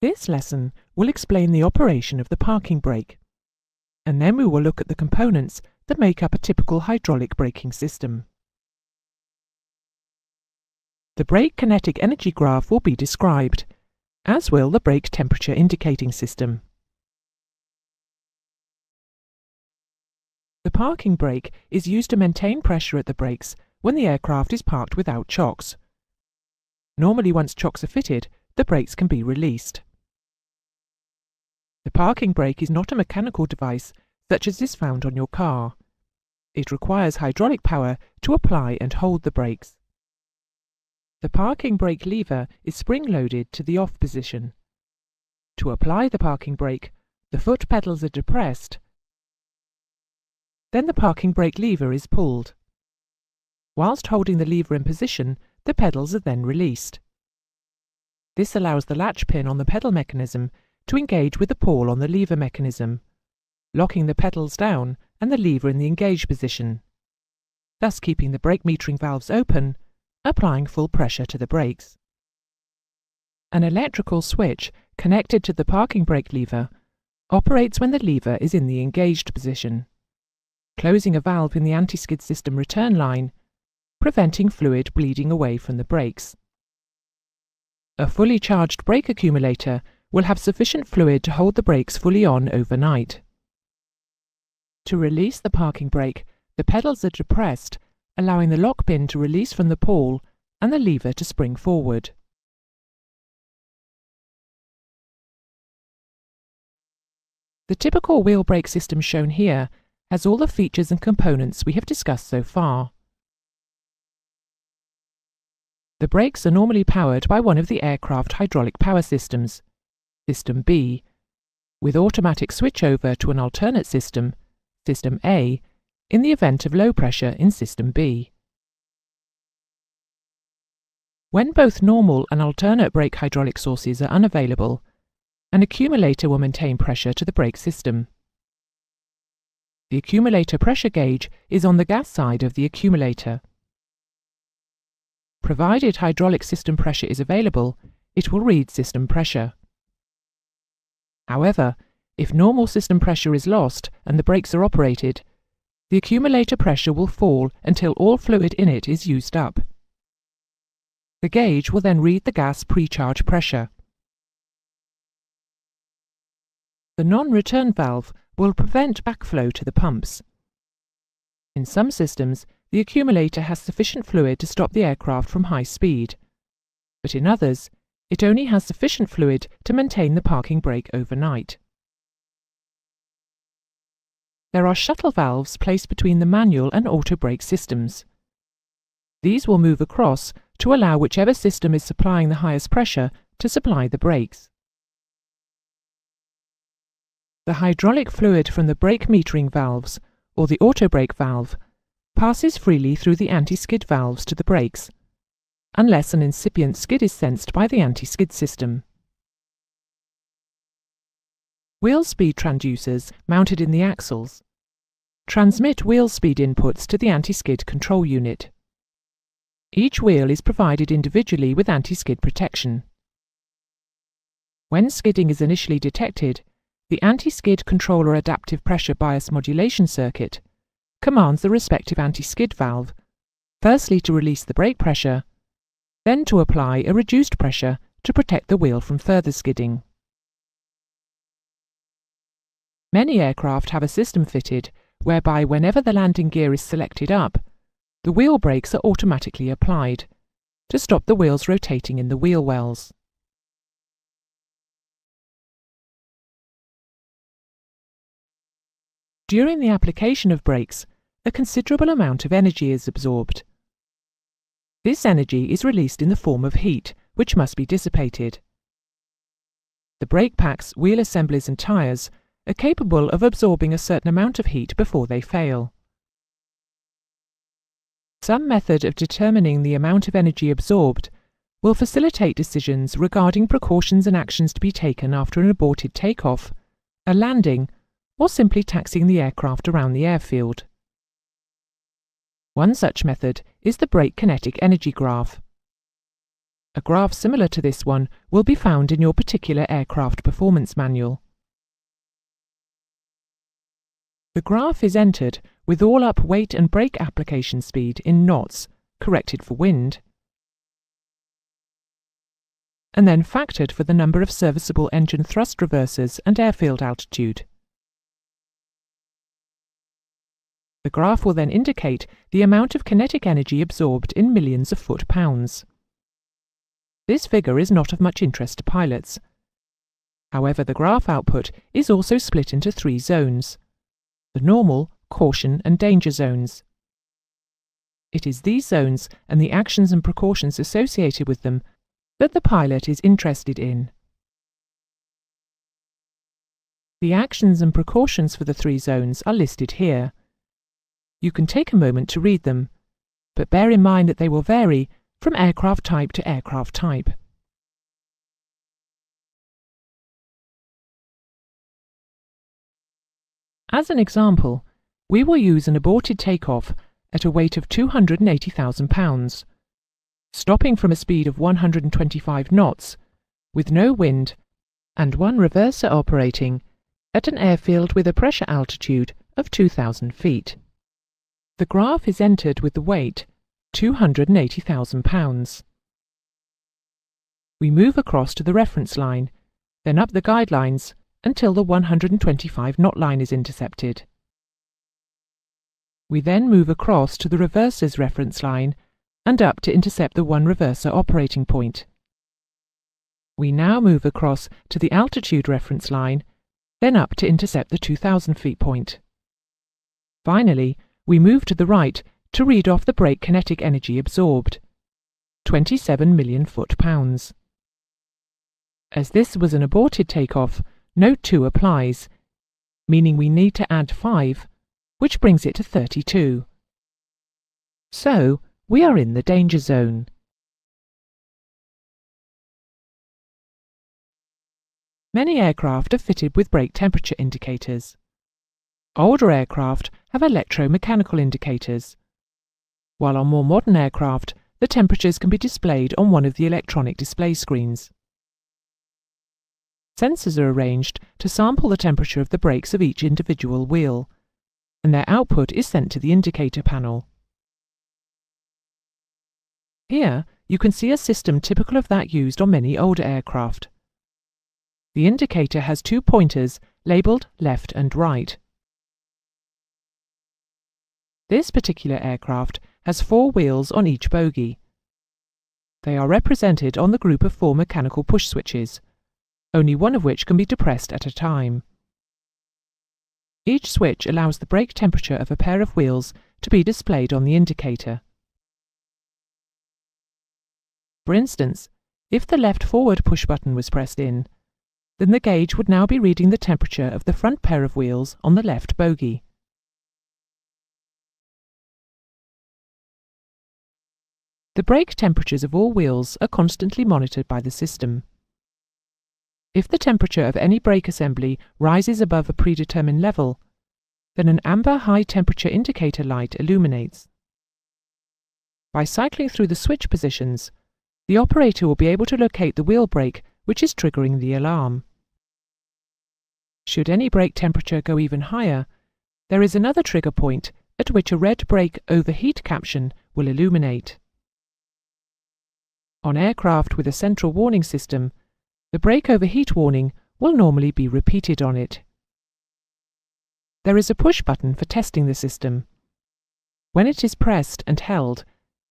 This lesson will explain the operation of the parking brake, and then we will look at the components that make up a typical hydraulic braking system. The brake kinetic energy graph will be described, as will the brake temperature indicating system. The parking brake is used to maintain pressure at the brakes when the aircraft is parked without chocks. Normally, once chocks are fitted, the brakes can be released. The parking brake is not a mechanical device such as is found on your car. It requires hydraulic power to apply and hold the brakes. The parking brake lever is spring-loaded to the off position. To apply the parking brake, the foot pedals are depressed. Then the parking brake lever is pulled. Whilst holding the lever in position, the pedals are then released. This allows the latch pin on the pedal mechanism to engage with the pawl on the lever mechanism, locking the pedals down and the lever in the engaged position, thus keeping the brake metering valves open, applying full pressure to the brakes. An electrical switch connected to the parking brake lever operates when the lever is in the engaged position, closing a valve in the anti-skid system return line, preventing fluid bleeding away from the brakes. A fully charged brake accumulator will have sufficient fluid to hold the brakes fully on overnight. To release the parking brake, the pedals are depressed, allowing the lock pin to release from the pawl and the lever to spring forward. The typical wheel brake system shown here has all the features and components we have discussed so far. The brakes are normally powered by one of the aircraft hydraulic power systems, System B, with automatic switchover to an alternate system, System A, in the event of low pressure in System B. When both normal and alternate brake hydraulic sources are unavailable, an accumulator will maintain pressure to the brake system. The accumulator pressure gauge is on the gas side of the accumulator. Provided hydraulic system pressure is available, it will read system pressure. However, if normal system pressure is lost and the brakes are operated, the accumulator pressure will fall until all fluid in it is used up. The gauge will then read the gas pre-charge pressure. The non-return valve will prevent backflow to the pumps. In some systems, the accumulator has sufficient fluid to stop the aircraft from high speed, but in others, it only has sufficient fluid to maintain the parking brake overnight. There are shuttle valves placed between the manual and auto brake systems. These will move across to allow whichever system is supplying the highest pressure to supply the brakes. The hydraulic fluid from the brake metering valves, or the auto brake valve, passes freely through the anti-skid valves to the brakes, unless an incipient skid is sensed by the anti-skid system. Wheel speed transducers mounted in the axles transmit wheel speed inputs to the anti-skid control unit. Each wheel is provided individually with anti-skid protection. When skidding is initially detected, the anti-skid controller adaptive pressure bias modulation circuit commands the respective anti-skid valve, firstly to release the brake pressure, then to apply a reduced pressure to protect the wheel from further skidding. Many aircraft have a system fitted whereby whenever the landing gear is selected up, the wheel brakes are automatically applied to stop the wheels rotating in the wheel wells. During the application of brakes, a considerable amount of energy is absorbed. This energy is released in the form of heat, which must be dissipated. The brake packs, wheel assemblies and tyres are capable of absorbing a certain amount of heat before they fail. Some method of determining the amount of energy absorbed will facilitate decisions regarding precautions and actions to be taken after an aborted takeoff, a landing, or simply taxiing the aircraft around the airfield. One such method is the brake kinetic energy graph. A graph similar to this one will be found in your particular aircraft performance manual. The graph is entered with all up weight and brake application speed in knots, corrected for wind, and then factored for the number of serviceable engine thrust reversers and airfield altitude. The graph will then indicate the amount of kinetic energy absorbed in millions of foot-pounds. This figure is not of much interest to pilots. However, the graph output is also split into 3 zones: the normal, caution and danger zones. It is these zones and the actions and precautions associated with them that the pilot is interested in. The actions and precautions for the 3 zones are listed here. You can take a moment to read them, but bear in mind that they will vary from aircraft type to aircraft type. As an example, we will use an aborted takeoff at a weight of 280,000 pounds, stopping from a speed of 125 knots, with no wind, and 1 reverser operating at an airfield with a pressure altitude of 2,000 feet. The graph is entered with the weight 280,000 pounds. We move across to the reference line, then up the guidelines until the 125 knot line is intercepted. We then move across to the reverser's reference line and up to intercept the 1 reverser operating point. We now move across to the altitude reference line, then up to intercept the 2,000 feet point. Finally, we move to the right to read off the brake kinetic energy absorbed, 27 million foot-pounds. As this was an aborted takeoff, Note 2 applies, meaning we need to add 5, which brings it to 32. So, we are in the danger zone. Many aircraft are fitted with brake temperature indicators. Older aircraft have electromechanical indicators, while on more modern aircraft, the temperatures can be displayed on one of the electronic display screens. Sensors are arranged to sample the temperature of the brakes of each individual wheel, and their output is sent to the indicator panel. Here, you can see a system typical of that used on many older aircraft. The indicator has 2 pointers labelled left and right. This particular aircraft has 4 wheels on each bogie. They are represented on the group of 4 mechanical push switches, only one of which can be depressed at a time. Each switch allows the brake temperature of a pair of wheels to be displayed on the indicator. For instance, if the left forward push button was pressed in, then the gauge would now be reading the temperature of the front pair of wheels on the left bogie. The brake temperatures of all wheels are constantly monitored by the system. If the temperature of any brake assembly rises above a predetermined level, then an amber high temperature indicator light illuminates. By cycling through the switch positions, the operator will be able to locate the wheel brake which is triggering the alarm. Should any brake temperature go even higher, there is another trigger point at which a red brake overheat caption will illuminate. On aircraft with a central warning system, the brake overheat warning will normally be repeated on it. There is a push button for testing the system. When it is pressed and held,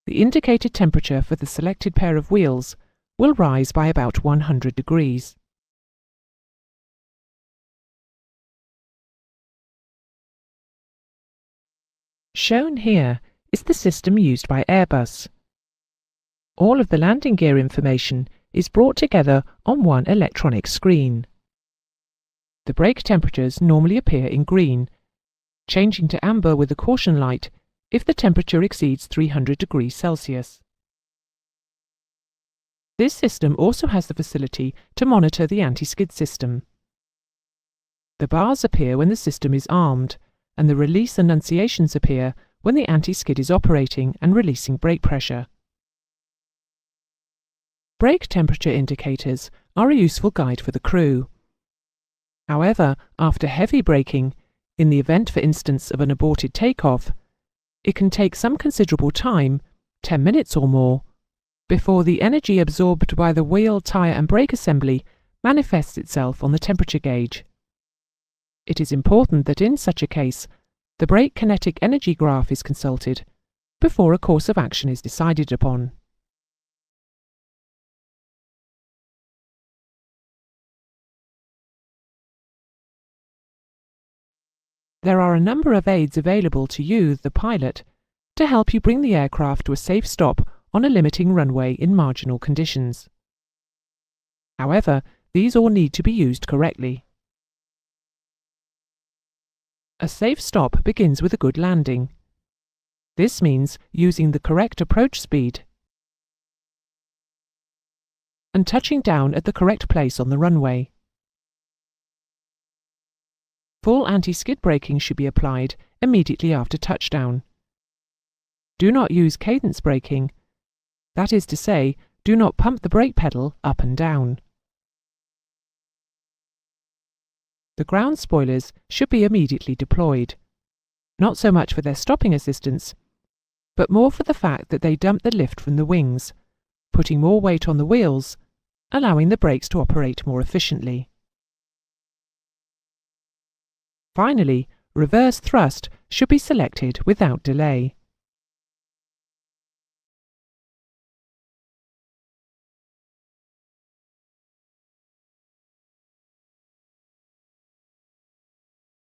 the indicated temperature for the selected pair of wheels will rise by about 100 degrees. Shown here is the system used by Airbus. All of the landing gear information is brought together on one electronic screen. The brake temperatures normally appear in green, changing to amber with a caution light if the temperature exceeds 300 degrees Celsius. This system also has the facility to monitor the anti-skid system. The bars appear when the system is armed, and the release annunciations appear when the anti-skid is operating and releasing brake pressure. brake temperature indicators are a useful guide for the crew. However, after heavy braking, in the event, for instance, of an aborted takeoff, it can take some considerable time, 10 minutes or more, before the energy absorbed by the wheel, tyre and brake assembly manifests itself on the temperature gauge. It is important that in such a case, the brake kinetic energy graph is consulted before a course of action is decided upon. There are a number of aids available to you, the pilot, to help you bring the aircraft to a safe stop on a limiting runway in marginal conditions. However, these all need to be used correctly. A safe stop begins with a good landing. This means using the correct approach speed and touching down at the correct place on the runway. Full anti-skid braking should be applied immediately after touchdown. Do not use cadence braking. That is to say, do not pump the brake pedal up and down. The ground spoilers should be immediately deployed, not so much for their stopping assistance, but more for the fact that they dump the lift from the wings, putting more weight on the wheels, allowing the brakes to operate more efficiently. Finally, reverse thrust should be selected without delay.